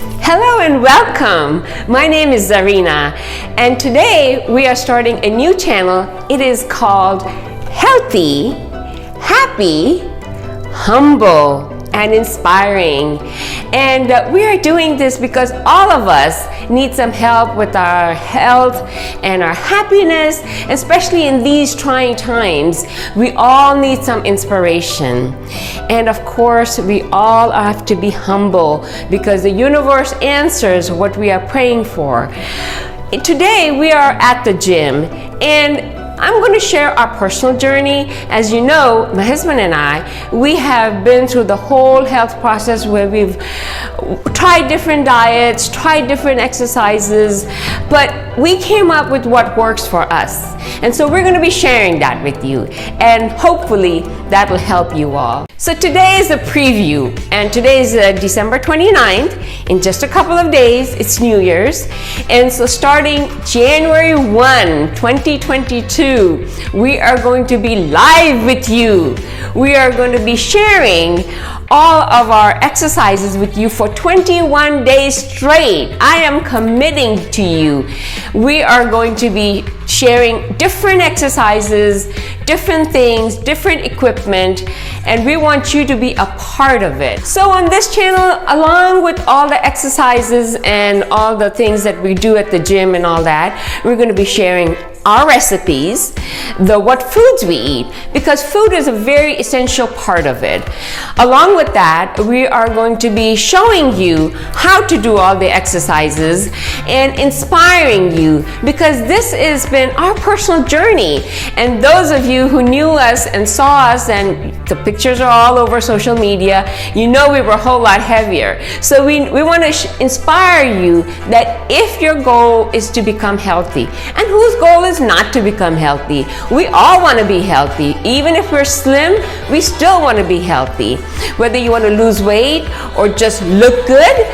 Hello and welcome. My name is Zarina, and today we are starting a new channel. It is called Healthy, Happy, Humble, and Inspiring. And we are doing this because all of us need some help with our health and our happiness, especially in these trying times. We all need some inspiration. And of course, we all have to be humble because the universe answers what we are praying for. Today, we are at the gym, and I'm going to share our personal journey. As you know, my husband and I, we have been through the whole health process where we've tried different diets, tried different exercises, but we came up with what works for us. And so we're going to be sharing that with you, and hopefully that will help you all. So today is a preview, and today is December 29th. In just a couple of days, it's New Year's. And so starting January 1, 2022, we are going to be live with you. We are going to be sharing all of our exercises with you for 21 days straight. I am committing to you. We are going to be sharing different exercises, different things, different equipment, and we want you to be a part of it. So on this channel, along with all the exercises and all the things that we do at the gym and all that, we're going to be sharing our recipes, what foods we eat, because food is a very essential part of it. Along with that, we are going to be showing you how to do all the exercises and inspiring you, because this has been our personal journey. And those of you who knew us and saw us, and the pictures are all over social media, you know we were a whole lot heavier. So we want to inspire you that if your goal is to become healthy, and whose goal is not to become healthy? We all want to be healthy. Even if we're slim, we still want to be healthy. Whether you want to lose weight or just look good,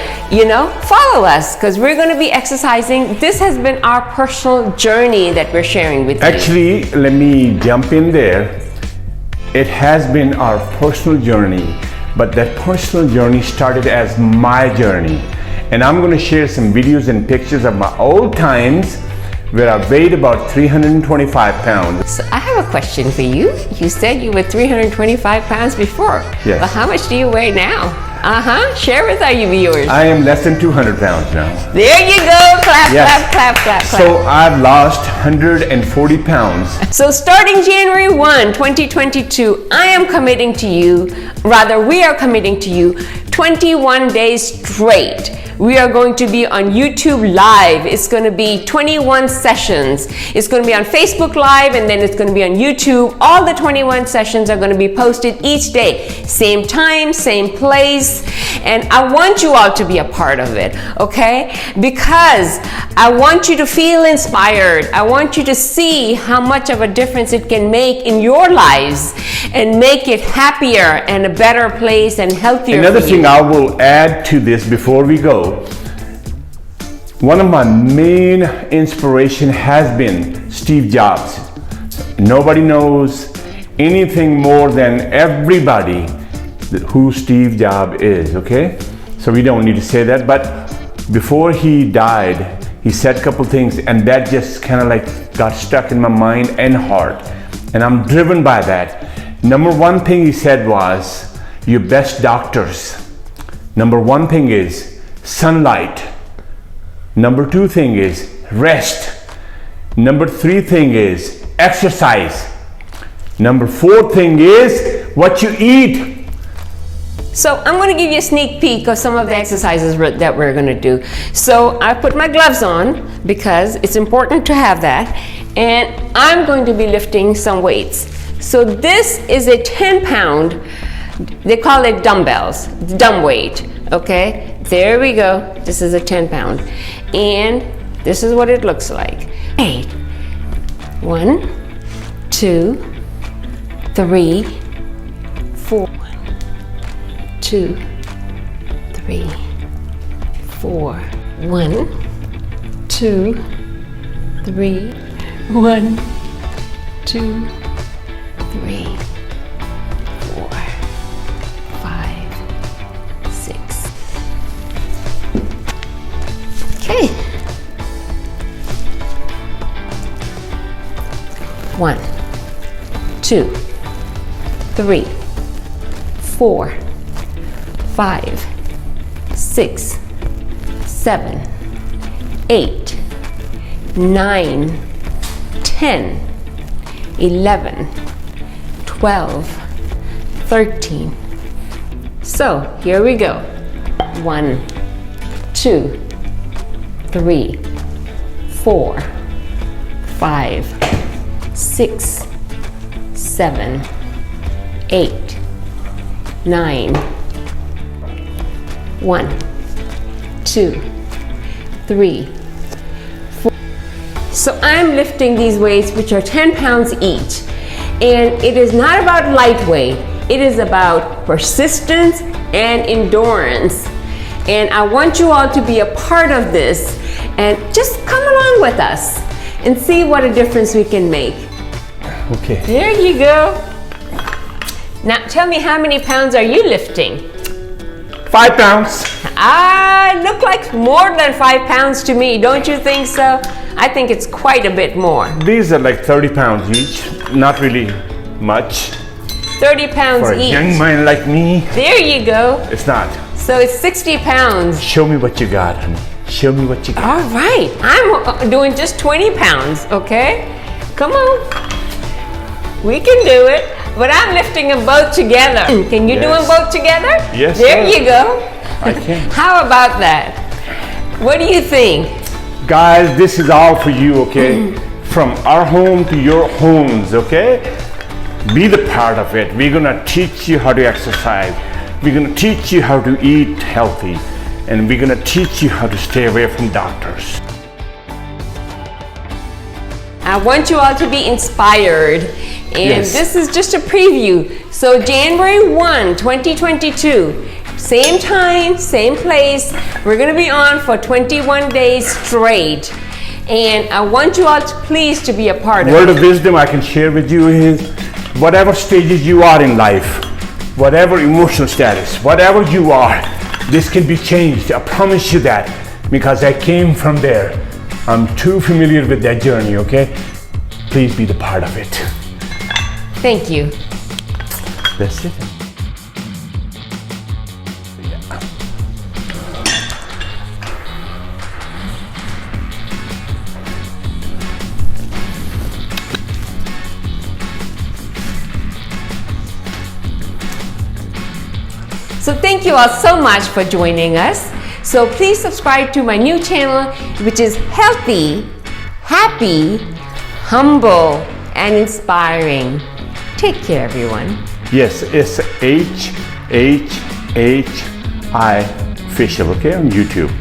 follow us, because we're going to be exercising. This has been our personal journey that we're sharing with you. Actually, let me jump in there. It has been our personal journey, but that personal journey started as my journey. And I'm going to share some videos and pictures of my old times where I weighed about 325 pounds. So I have a question for you. You said you were 325 pounds before. Yes. But how much do you weigh now? Share with our viewers. I am less than 200 pounds now. There you go. Clap, Yes. clap, clap, clap, clap. So I've lost 140 pounds. So starting January 1, 2022, I am committing to you, we are committing to you 21 days straight. We are going to be on YouTube Live. It's going to be 21 sessions. It's going to be on Facebook Live, and then it's going to be on YouTube. All the 21 sessions are going to be posted each day. Same time, same place. And I want you all to be a part of it, okay? Because I want you to feel inspired. I want you to see how much of a difference it can make in your lives and make it happier and a better place and healthier. Another thing I will add to this before we go, one of my main inspiration has been Steve Jobs. Nobody knows anything more than everybody who Steve Jobs is, okay? So we don't need to say that, but before he died, he said a couple things, and that just kind of like got stuck in my mind and heart. And I'm driven by that. Number one thing he said was, your best doctors. Number one thing is sunlight. Number two thing is rest. Number three thing is exercise. Number four thing is what you eat. So I'm going to give you a sneak peek of some of the exercises that we're going to do. So I put my gloves on because it's important to have that. And I'm going to be lifting some weights. So this is a 10-pound, they call it dumbbells, dumb weight, okay? There we go. This is a 10-pound. And this is what it looks like. 1, 2, 3, 4. 2, 3, 4. 1, 2, 3. 1, 2, 3, 4, 5, 6. Okay. 1, 2, 3, 4, 5, 6, 7, 8, 9, 10, 11, 12, 13. So here we go. 1, 2, 3, 4, 5, 6, 7, 8, 9, 1, 2, 3, 4. So I'm lifting these weights, which are 10 pounds each. And it is not about lightweight. It is about persistence and endurance. And I want you all to be a part of this and just come along with us and see what a difference we can make. Okay. There you go. Now tell me, how many pounds are you lifting? 5 pounds. Look like more than 5 pounds to me. Don't you think so? I think it's quite a bit more. These are like 30 pounds each. Not really much. 30 pounds For a each. young man like me, There you go. it's not. So it's 60 pounds. Show me what you got, honey. Show me what you got. All right. I'm doing just 20 pounds, okay? Come on. We can do it. But I'm lifting them both together. Can you do them Yes. both together? Yes, There sir. you go. I can. How about that? What do you think? Guys, this is all for you, okay? From our home to your homes, okay? Be the part of it. We're gonna teach you how to exercise. We're gonna teach you how to eat healthy. And we're gonna teach you how to stay away from doctors. I want you all to be inspired. And Yes. this is just a preview. So January 1, 2022, same time, same place. We're gonna be on for 21 days straight. And I want you all to please to be a part of Word it. of wisdom I can share with you is whatever stages you are in life, whatever emotional status, whatever you are, this can be changed. I promise you that because I came from there. I'm too familiar with that journey, okay? Please be the part of it. Thank you. That's it. So thank you all so much for joining us. So please subscribe to my new channel, which is Healthy, Happy, Humble, and Inspiring. Take care, everyone. Yes, it's HHHI Official, okay, on YouTube.